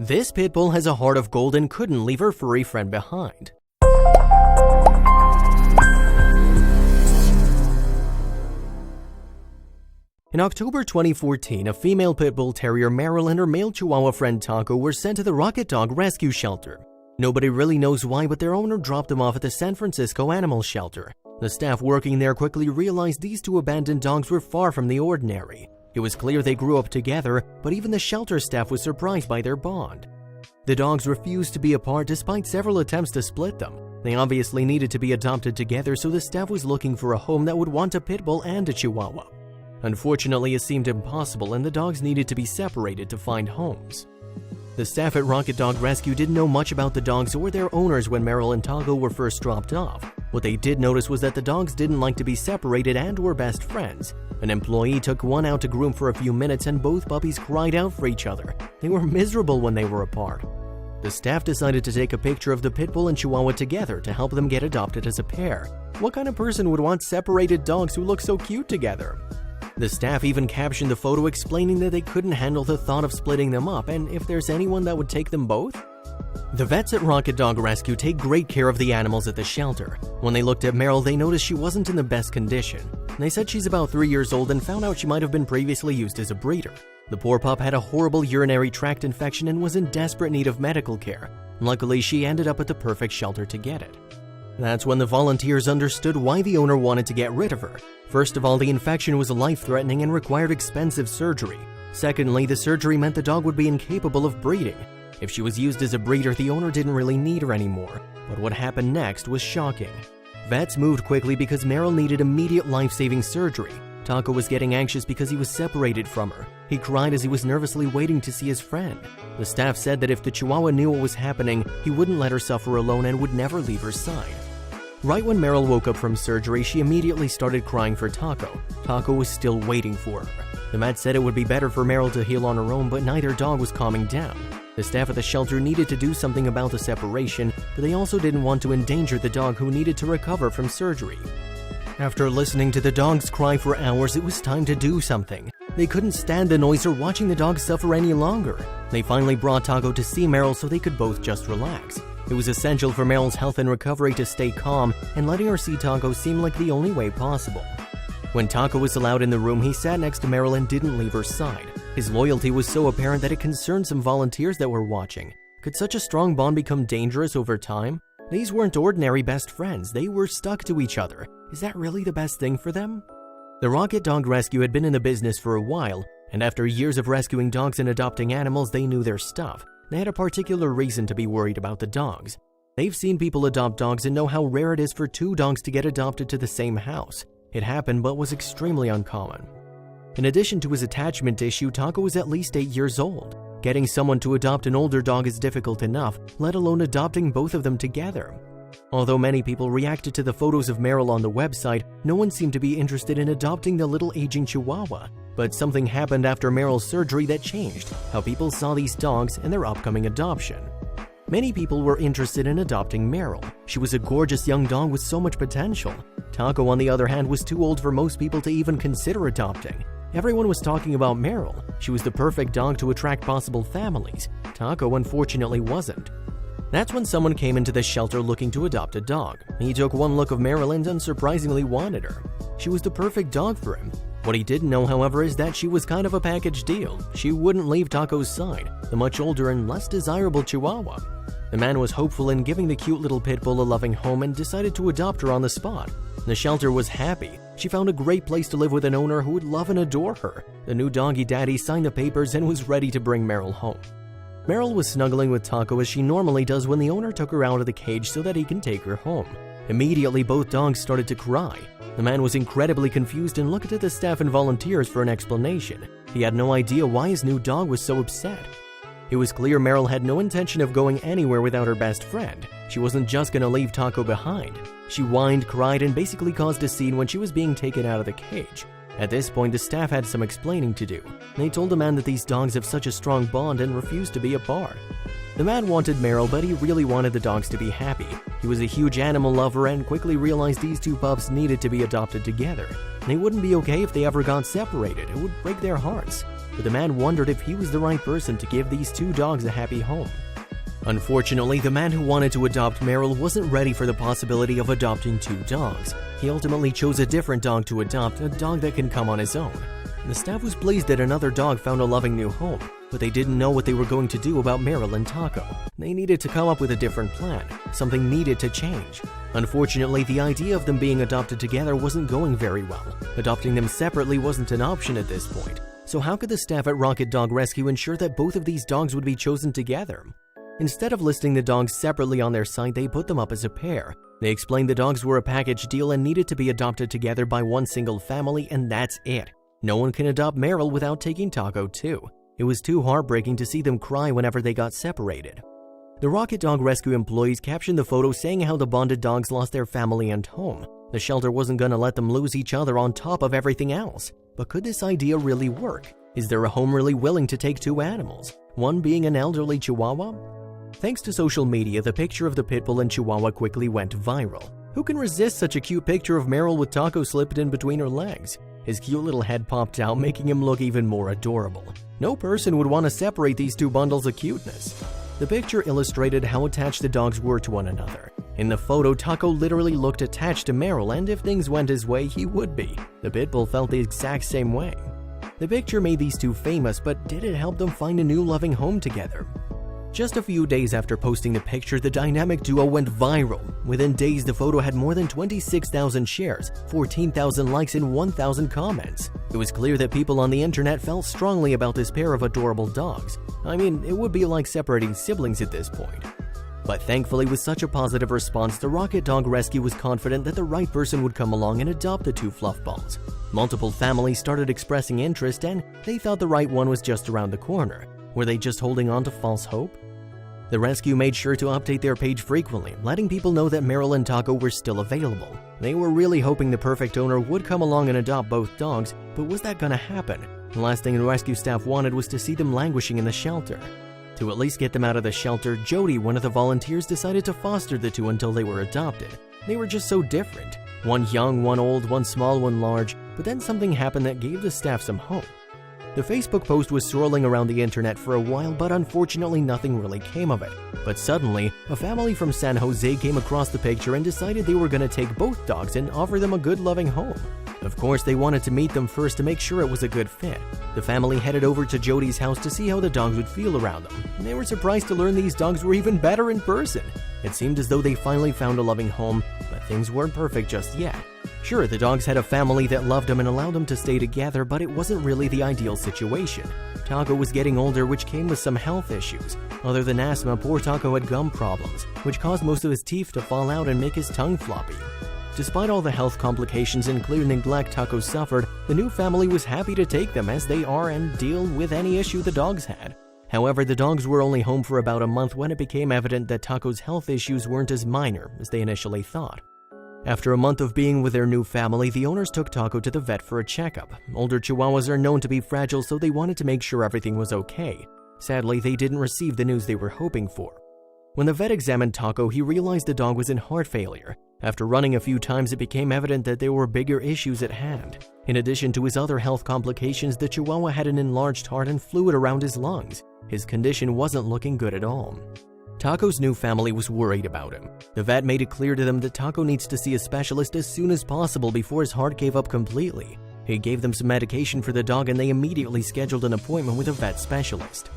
This pit bull has a heart of gold and couldn't leave her furry friend behind. In October 2014, a female pit bull terrier Meryl and her male chihuahua friend Taco were sent to the Rocket Dog Rescue Shelter. Nobody really knows why, but their owner dropped them off at the San Francisco Animal Shelter. The staff working there quickly realized these two abandoned dogs were far from the ordinary. It was clear they grew up together, but even the shelter staff was surprised by their bond. The dogs refused to be apart despite several attempts to split them. They obviously needed to be adopted together, so the staff was looking for a home that would want a pit bull and a chihuahua. Unfortunately, it seemed impossible and the dogs needed to be separated to find homes. The staff at Rocket Dog Rescue didn't know much about the dogs or their owners when Meryl and Taco were first dropped off. What they did notice was that the dogs didn't like to be separated and were best friends. An employee took one out to groom for a few minutes and both puppies cried out for each other. They were miserable when they were apart. The staff decided to take a picture of the pit bull and chihuahua together to help them get adopted as a pair. What kind of person would want separated dogs who look so cute together? The staff even captioned the photo explaining that they couldn't handle the thought of splitting them up and if there's anyone that would take them both. The vets at Rocket Dog Rescue take great care of the animals at the shelter. When they looked at Meryl, they noticed she wasn't in the best condition. They said she's about 3 years old and found out she might have been previously used as a breeder. The poor pup had a horrible urinary tract infection and was in desperate need of medical care. Luckily, she ended up at the perfect shelter to get it. That's when the volunteers understood why the owner wanted to get rid of her. First of all, the infection was life-threatening and required expensive surgery. Secondly, the surgery meant the dog would be incapable of breeding. If she was used as a breeder, the owner didn't really need her anymore. But what happened next was shocking. Vets moved quickly because Meryl needed immediate life-saving surgery. Taco was getting anxious because he was separated from her. He cried as he was nervously waiting to see his friend. The staff said that if the chihuahua knew what was happening, he wouldn't let her suffer alone and would never leave her side. Right when Meryl woke up from surgery, she immediately started crying for Taco. Taco was still waiting for her. The vet said it would be better for Meryl to heal on her own, but neither dog was calming down. The staff at the shelter needed to do something about the separation, but they also didn't want to endanger the dog who needed to recover from surgery. After listening to the dogs cry for hours, it was time to do something. They couldn't stand the noise or watching the dog suffer any longer. They finally brought Taco to see Meryl so they could both just relax. It was essential for Meryl's health and recovery to stay calm, and letting her see Taco seemed like the only way possible. When Taco was allowed in the room, he sat next to Meryl and didn't leave her side. His loyalty was so apparent that it concerned some volunteers that were watching. Could such a strong bond become dangerous over time? These weren't ordinary best friends, they were stuck to each other. Is that really the best thing for them? The Rocket Dog Rescue had been in the business for a while, and after years of rescuing dogs and adopting animals, they knew their stuff. They had a particular reason to be worried about the dogs. They've seen people adopt dogs and know how rare it is for two dogs to get adopted to the same house. It happened but was extremely uncommon. In addition to his attachment issue, Taco was at least 8 years old. Getting someone to adopt an older dog is difficult enough, let alone adopting both of them together. Although many people reacted to the photos of Meryl on the website, no one seemed to be interested in adopting the little aging chihuahua. But something happened after Meryl's surgery that changed how people saw these dogs and their upcoming adoption. Many people were interested in adopting Meryl. She was a gorgeous young dog with so much potential. Taco, on the other hand, was too old for most people to even consider adopting. Everyone was talking about Meryl. She was the perfect dog to attract possible families. Taco, unfortunately, wasn't. That's when someone came into the shelter looking to adopt a dog. He took one look of Meryl and unsurprisingly wanted her. She was the perfect dog for him. What he didn't know, however, is that she was kind of a package deal. She wouldn't leave Taco's side, the much older and less desirable chihuahua. The man was hopeful in giving the cute little pit bull a loving home and decided to adopt her on the spot. The shelter was happy. She found a great place to live with an owner who would love and adore her. The new doggy daddy signed the papers and was ready to bring Meryl home. Meryl was snuggling with Taco as she normally does when the owner took her out of the cage so that he can take her home. Immediately, both dogs started to cry. The man was incredibly confused and looked at the staff and volunteers for an explanation. He had no idea why his new dog was so upset. It was clear Meryl had no intention of going anywhere without her best friend. She wasn't just gonna leave Taco behind. She whined, cried, and basically caused a scene when she was being taken out of the cage. At this point, the staff had some explaining to do. They told the man that these dogs have such a strong bond and refused to be apart. The man wanted Meryl, but he really wanted the dogs to be happy. He was a huge animal lover and quickly realized these two pups needed to be adopted together. They wouldn't be okay if they ever got separated. It would break their hearts. but the man wondered if he was the right person to give these two dogs a happy home. Unfortunately, the man who wanted to adopt Meryl wasn't ready for the possibility of adopting two dogs. He ultimately chose a different dog to adopt, a dog that can come on his own. The staff was pleased that another dog found a loving new home, but they didn't know what they were going to do about Meryl and Taco. They needed to come up with a different plan. Something needed to change. Unfortunately, the idea of them being adopted together wasn't going very well. Adopting them separately wasn't an option at this point. So how could the staff at Rocket Dog Rescue ensure that both of these dogs would be chosen together? Instead of listing the dogs separately on their site, they put them up as a pair. They explained the dogs were a package deal and needed to be adopted together by one single family, and that's it. No one can adopt Meryl without taking Taco too. It was too heartbreaking to see them cry whenever they got separated. The Rocket Dog Rescue employees captioned the photo saying how the bonded dogs lost their family and home. The shelter wasn't gonna let them lose each other on top of everything else. But could this idea really work? Is there a home really willing to take two animals, one being an elderly Chihuahua? Thanks to social media, the picture of the Pitbull and Chihuahua quickly went viral. Who can resist such a cute picture of Meryl with Taco slipped in between her legs? His cute little head popped out, making him look even more adorable. No person would want to separate these two bundles of cuteness. The picture illustrated how attached the dogs were to one another. In the photo, Taco literally looked attached to Meryl, and if things went his way, he would be. The Pitbull felt the exact same way. The picture made these two famous, but did it help them find a new loving home together? Just a few days after posting the picture, the dynamic duo went viral. Within days, the photo had more than 26,000 shares, 14,000 likes, and 1,000 comments. It was clear that people on the internet felt strongly about this pair of adorable dogs. I mean, it would be like separating siblings at this point. But thankfully, with such a positive response, the Rocket Dog Rescue was confident that the right person would come along and adopt the two fluff balls. Multiple families started expressing interest, and they thought the right one was just around the corner. Were they just holding on to false hope? The rescue made sure to update their page frequently, letting people know that Meryl and Taco were still available. They were really hoping the perfect owner would come along and adopt both dogs, but was that gonna happen? The last thing the rescue staff wanted was to see them languishing in the shelter. To at least get them out of the shelter, Jody, one of the volunteers, decided to foster the two until they were adopted. They were just so different. One young, one old, one small, one large, but then something happened that gave the staff some hope. The Facebook post was swirling around the internet for a while, but unfortunately nothing really came of it. But suddenly, a family from San Jose came across the picture and decided they were going to take both dogs and offer them a good loving home. Of course, they wanted to meet them first to make sure it was a good fit. The family headed over to Jody's house to see how the dogs would feel around them. They were surprised to learn these dogs were even better in person. It seemed as though they finally found a loving home, but things weren't perfect just yet. Sure, the dogs had a family that loved them and allowed them to stay together, but it wasn't really the ideal situation. Taco was getting older, which came with some health issues. Other than asthma, poor Taco had gum problems, which caused most of his teeth to fall out and make his tongue floppy. Despite all the health complications and clear neglect Taco suffered, the new family was happy to take them as they are and deal with any issue the dogs had. However, the dogs were only home for about a month when it became evident that Taco's health issues weren't as minor as they initially thought. After a month of being with their new family, the owners took Taco to the vet for a checkup. Older Chihuahuas are known to be fragile, so they wanted to make sure everything was okay. Sadly, they didn't receive the news they were hoping for. When the vet examined Taco, he realized the dog was in heart failure. After running a few times, it became evident that there were bigger issues at hand. In addition to his other health complications, the Chihuahua had an enlarged heart and fluid around his lungs. His condition wasn't looking good at all. Taco's new family was worried about him. The vet made it clear to them that Taco needs to see a specialist as soon as possible before his heart gave up completely. He gave them some medication for the dog and they immediately scheduled an appointment with a vet specialist.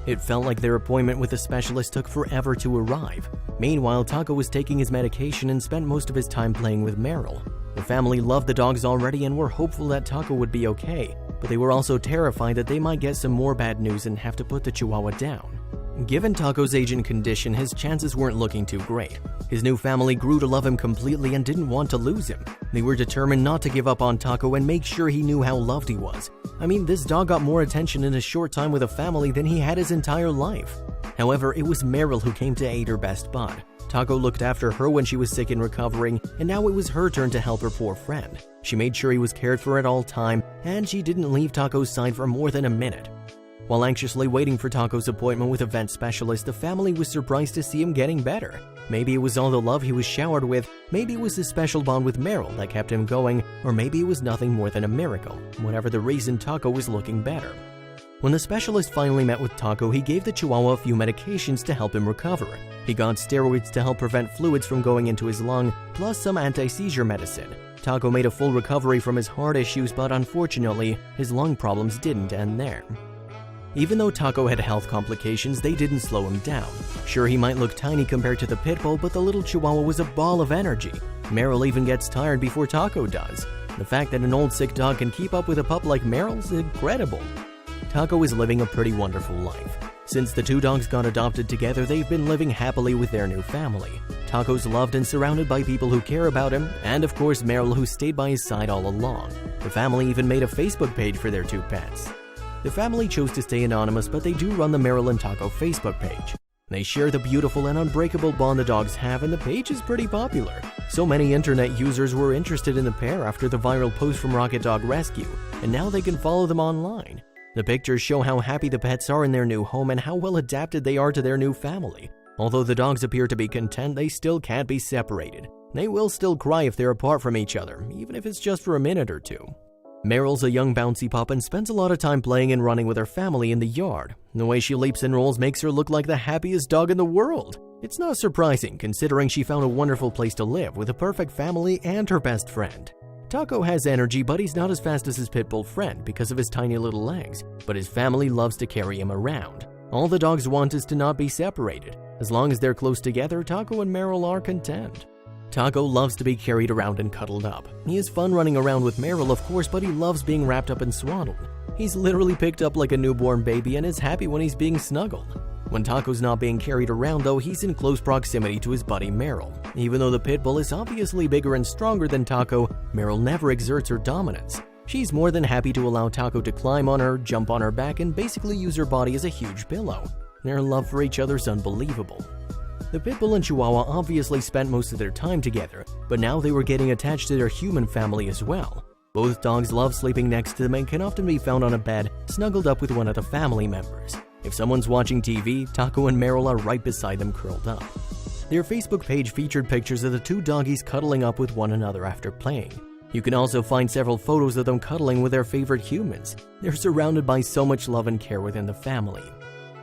It felt like their appointment with the specialist took forever to arrive. Meanwhile, Taco was taking his medication and spent most of his time playing with Meryl. The family loved the dogs already and were hopeful that Taco would be okay, but they were also terrified that they might get some more bad news and have to put the Chihuahua down. Given Taco's age and condition, his chances weren't looking too great. His new family grew to love him completely and didn't want to lose him. They were determined not to give up on Taco and make sure he knew how loved he was. I mean, this dog got more attention in a short time with a family than he had his entire life. However, it was Meryl who came to aid her best bud. Taco looked after her when she was sick and recovering, and now it was her turn to help her poor friend. She made sure he was cared for at all time, and she didn't leave Taco's side for more than a minute. While anxiously waiting for Taco's appointment with a vet specialist, the family was surprised to see him getting better. Maybe it was all the love he was showered with, maybe it was his special bond with Meryl that kept him going, or maybe it was nothing more than a miracle. Whatever the reason, Taco was looking better. When the specialist finally met with Taco, he gave the Chihuahua a few medications to help him recover. He got steroids to help prevent fluids from going into his lung, plus some anti-seizure medicine. Taco made a full recovery from his heart issues, but unfortunately, his lung problems didn't end there. Even though Taco had health complications, they didn't slow him down. Sure, he might look tiny compared to the pit bull, but the little Chihuahua was a ball of energy. Meryl even gets tired before Taco does. The fact that an old sick dog can keep up with a pup like Meryl is incredible. Taco is living a pretty wonderful life. Since the two dogs got adopted together, they've been living happily with their new family. Taco's loved and surrounded by people who care about him, and of course Meryl, who stayed by his side all along. The family even made a Facebook page for their two pets. The family chose to stay anonymous, but they do run the Meryl and Taco Facebook page. They share the beautiful and unbreakable bond the dogs have, and the page is pretty popular. So many internet users were interested in the pair after the viral post from Rocket Dog Rescue, and now they can follow them online. The pictures show how happy the pets are in their new home and how well adapted they are to their new family. Although the dogs appear to be content, they still can't be separated. They will still cry if they're apart from each other, even if it's just for a minute or two. Meryl's a young bouncy pup and spends a lot of time playing and running with her family in the yard. The way she leaps and rolls makes her look like the happiest dog in the world. It's not surprising, considering she found a wonderful place to live with a perfect family and her best friend. Taco has energy, but he's not as fast as his pit bull friend because of his tiny little legs, but his family loves to carry him around. All the dogs want is to not be separated. As long as they're close together, Taco and Meryl are content. Taco loves to be carried around and cuddled up. He has fun running around with Meryl, of course, but he loves being wrapped up and swaddled. He's literally picked up like a newborn baby and is happy when he's being snuggled. When Taco's not being carried around though, he's in close proximity to his buddy Meryl. Even though the pit bull is obviously bigger and stronger than Taco, Meryl never exerts her dominance. She's more than happy to allow Taco to climb on her, jump on her back, and basically use her body as a huge pillow. Their love for each other is unbelievable. The pit bull and Chihuahua obviously spent most of their time together, but now they were getting attached to their human family as well. Both dogs love sleeping next to them and can often be found on a bed, snuggled up with one of the family members. If someone's watching TV, Taco and Meryl are right beside them curled up. Their Facebook page featured pictures of the two doggies cuddling up with one another after playing. You can also find several photos of them cuddling with their favorite humans. They're surrounded by so much love and care within the family.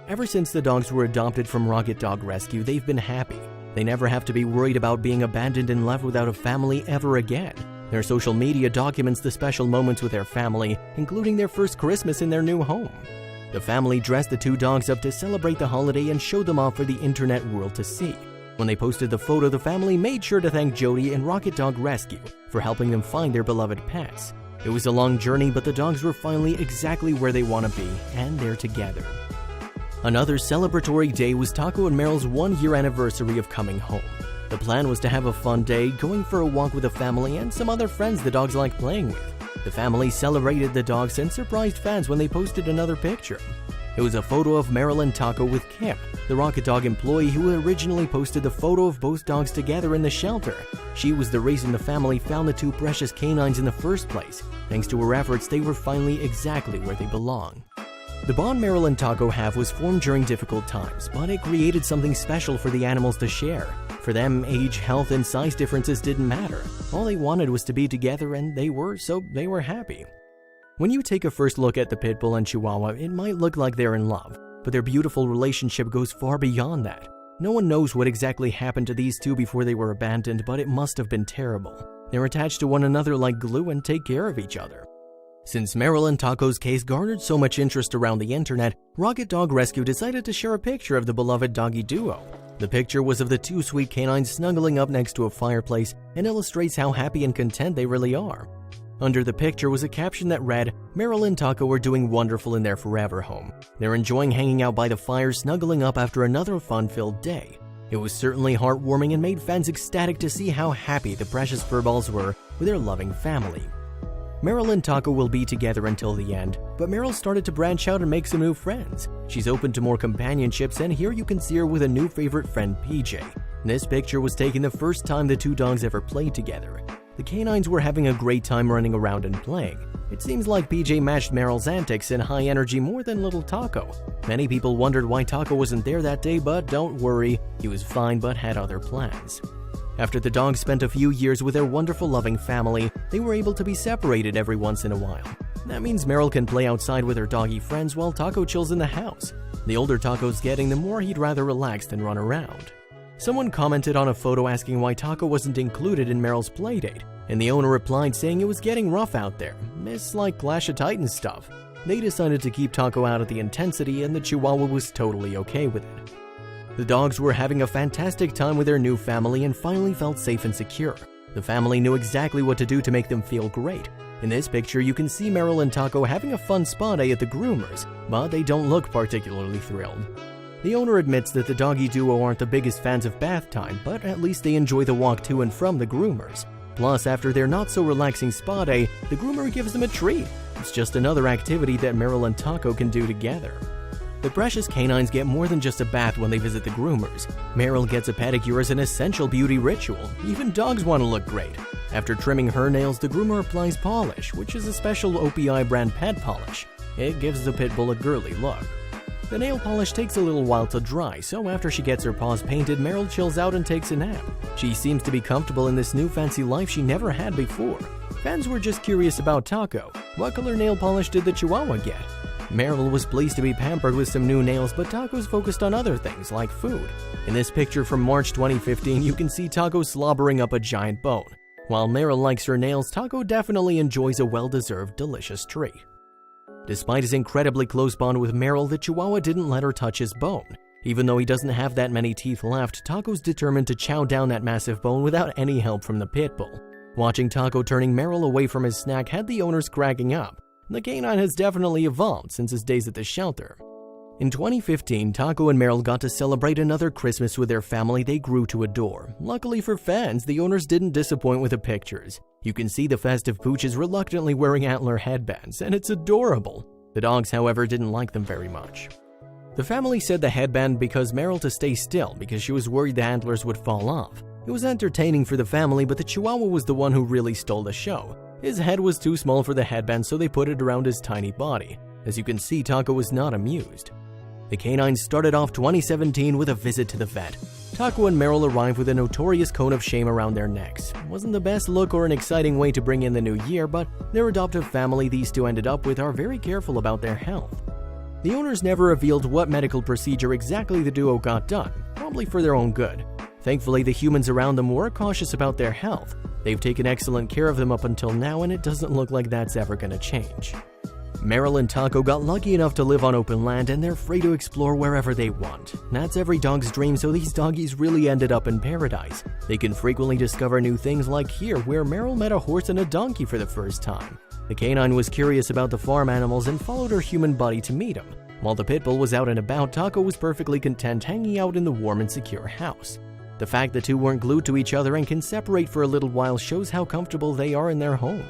Ever since the dogs were adopted from Rocket Dog Rescue, they've been happy. They never have to be worried about being abandoned and left without a family ever again. Their social media documents the special moments with their family, including their first Christmas in their new home. The family dressed the two dogs up to celebrate the holiday and showed them off for the internet world to see. When they posted the photo, the family made sure to thank Jody and Rocket Dog Rescue for helping them find their beloved pets. It was a long journey, but the dogs were finally exactly where they want to be, and they're together. Another celebratory day was Taco and Meryl's 1-year anniversary of coming home. The plan was to have a fun day, going for a walk with the family and some other friends the dogs like playing with. The family celebrated the dogs and surprised fans when they posted another picture. It was a photo of Meryl and Taco with Kim, the Rocket Dog employee who originally posted the photo of both dogs together in the shelter. She was the reason the family found the two precious canines in the first place. Thanks to her efforts, they were finally exactly where they belong. The bond Meryl and Taco have was formed during difficult times, but it created something special for the animals to share. For them, age, health, and size differences didn't matter. All they wanted was to be together, and they were happy. When you take a first look at the pit bull and Chihuahua, it might look like they're in love, but their beautiful relationship goes far beyond that. No one knows what exactly happened to these two before they were abandoned, but it must have been terrible. They're attached to one another like glue and take care of each other. Since Meryl and Taco's case garnered so much interest around the internet, Rocket Dog Rescue decided to share a picture of the beloved doggy duo. The picture was of the two sweet canines snuggling up next to a fireplace and illustrates how happy and content they really are. Under the picture was a caption that read, "Meryl and Taco are doing wonderful in their forever home. They're enjoying hanging out by the fire, snuggling up after another fun-filled day." It was certainly heartwarming and made fans ecstatic to see how happy the precious furballs were with their loving family. Meryl and Taco will be together until the end, but Meryl started to branch out and make some new friends. She's open to more companionships, and here you can see her with a new favorite friend, PJ. This picture was taken the first time the two dogs ever played together. The canines were having a great time running around and playing. It seems like PJ matched Meryl's antics and high energy more than little Taco. Many people wondered why Taco wasn't there that day, but don't worry, he was fine but had other plans. After the dogs spent a few years with their wonderful loving family, they were able to be separated every once in a while. That means Meryl can play outside with her doggy friends while Taco chills in the house. The older Taco's getting, the more he'd rather relax than run around. Someone commented on a photo asking why Taco wasn't included in Meryl's playdate, and the owner replied saying it was getting rough out there, it's like Clash of Titans stuff. They decided to keep Taco out of the intensity, and the Chihuahua was totally okay with it. The dogs were having a fantastic time with their new family and finally felt safe and secure. The family knew exactly what to do to make them feel great. In this picture, you can see Meryl and Taco having a fun spa day at the groomers, but they don't look particularly thrilled. The owner admits that the doggy duo aren't the biggest fans of bath time, but at least they enjoy the walk to and from the groomers. Plus, after their not-so-relaxing spa day, the groomer gives them a treat. It's just another activity that Meryl and Taco can do together. The precious canines get more than just a bath when they visit the groomers. Meryl gets a pedicure as an essential beauty ritual. Even dogs want to look great. After trimming her nails, the groomer applies polish, which is a special OPI brand pet polish. It gives the pit bull a girly look. The nail polish takes a little while to dry, so after she gets her paws painted, Meryl chills out and takes a nap. She seems to be comfortable in this new fancy life she never had before. Fans were just curious about Taco. What color nail polish did the Chihuahua get? Meryl was pleased to be pampered with some new nails, but Taco's focused on other things like food. In this picture from March 2015, you can see Taco slobbering up a giant bone. While Meryl likes her nails, Taco definitely enjoys a well-deserved delicious treat. Despite his incredibly close bond with Meryl, the Chihuahua didn't let her touch his bone. Even though he doesn't have that many teeth left, Taco's determined to chow down that massive bone without any help from the pit bull. Watching Taco turning Meryl away from his snack had the owners cracking up. The canine has definitely evolved since his days at the shelter. In 2015, Taco and Meryl got to celebrate another Christmas with their family they grew to adore. Luckily for fans, the owners didn't disappoint with the pictures. You can see the festive pooches reluctantly wearing antler headbands, and it's adorable. The dogs, however, didn't like them very much. The family said the headband because Meryl to stay still because she was worried the antlers would fall off. It was entertaining for the family, but the Chihuahua was the one who really stole the show. His head was too small for the headband, so they put it around his tiny body. As you can see, Taco was not amused. The canines started off 2017 with a visit to the vet. Taco and Meryl arrived with a notorious cone of shame around their necks. It wasn't the best look or an exciting way to bring in the new year, but their adoptive family these two ended up with are very careful about their health. The owners never revealed what medical procedure exactly the duo got done, probably for their own good. Thankfully, the humans around them were cautious about their health. They've taken excellent care of them up until now, and it doesn't look like that's ever gonna change. Meryl and Taco got lucky enough to live on open land, and they're free to explore wherever they want. That's every dog's dream, so these doggies really ended up in paradise. They can frequently discover new things, like here, where Meryl met a horse and a donkey for the first time. The canine was curious about the farm animals and followed her human buddy to meet him. While the pit bull was out and about, Taco was perfectly content hanging out in the warm and secure house. The fact the two weren't glued to each other and can separate for a little while shows how comfortable they are in their home.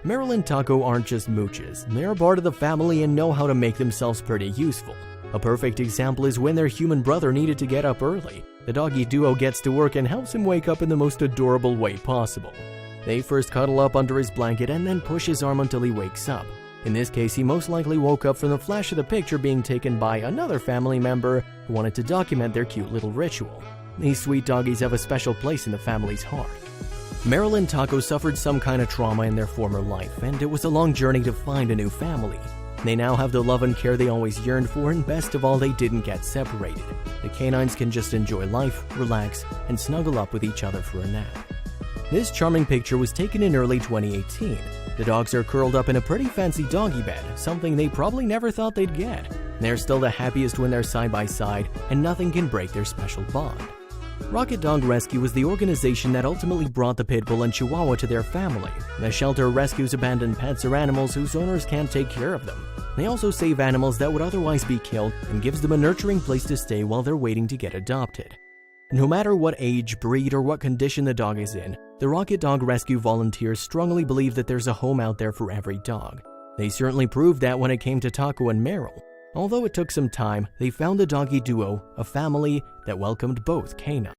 Meryl and Taco aren't just mooches, they're part of the family and know how to make themselves pretty useful. A perfect example is when their human brother needed to get up early. The doggy duo gets to work and helps him wake up in the most adorable way possible. They first cuddle up under his blanket and then push his arm until he wakes up. In this case, he most likely woke up from the flash of the picture being taken by another family member who wanted to document their cute little ritual. These sweet doggies have a special place in the family's heart. Meryl and Taco suffered some kind of trauma in their former life, and it was a long journey to find a new family. They now have the love and care they always yearned for, and best of all, they didn't get separated. The canines can just enjoy life, relax, and snuggle up with each other for a nap. This charming picture was taken in early 2018. The dogs are curled up in a pretty fancy doggy bed, something they probably never thought they'd get. They're still the happiest when they're side by side, and nothing can break their special bond. Rocket Dog Rescue was the organization that ultimately brought the pit bull and Chihuahua to their family. The shelter rescues abandoned pets or animals whose owners can't take care of them. They also save animals that would otherwise be killed and gives them a nurturing place to stay while they're waiting to get adopted. No matter what age, breed, or what condition the dog is in, the Rocket Dog Rescue volunteers strongly believe that there's a home out there for every dog. They certainly proved that when it came to Taco and Meryl. Although it took some time, they found the doggy duo, a family that welcomed both canines.